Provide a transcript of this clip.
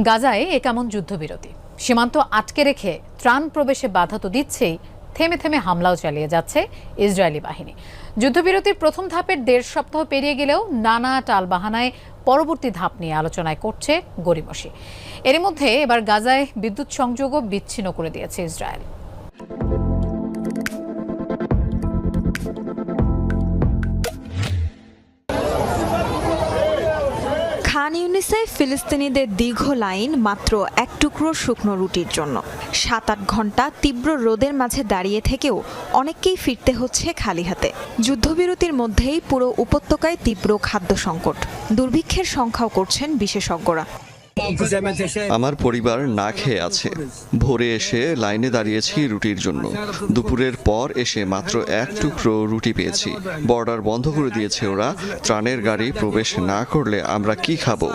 গাজায় এ কেমন যুদ্ধবিরতি? সীমান্ত আটকে রেখে ত্রাণ প্রবেশে বাধা তো দিচ্ছেই, থেমে থেমে হামলাও চালিয়ে যাচ্ছে ইসরায়েলি বাহিনী। যুদ্ধবিরতির প্রথম ধাপের ১.৫ সপ্তাহ পেরিয়ে গেলেও নানা টালবাহানায় পরবর্তী ধাপ নিয়ে আলোচনায় করছে গড়িমসি। এরই মধ্যে এবার গাজায় বিদ্যুৎ সংযোগও বিচ্ছিন্ন করে দিয়েছে ইসরায়েল। খান ইউনিসে ফিলিস্তিনিদের দীর্ঘ লাইন মাত্র এক টুকরো শুকনো রুটির জন্য। ৭-৮ ঘন্টা তীব্র রোদের মাঝে দাঁড়িয়ে থেকেও অনেককেই ফিরতে হচ্ছে খালি হাতে। যুদ্ধবিরতির মধ্যেই পুরো উপত্যকায় তীব্র খাদ্য সংকট, দুর্ভিক্ষের সংখ্যাও করছেন বিশেষজ্ঞরা। আমার পরিবার না খেয়ে আছে। ভোরে এসে লাইনে দাঁড়িয়েছি রুটির জন্য, দুপুরের পর এসে মাত্র এক টুকরো রুটি পেয়েছি। বর্ডার বন্ধ করে দিয়েছে ওরা। ত্রাণের গাড়ি প্রবেশ না করলে আমরা কি খাবো?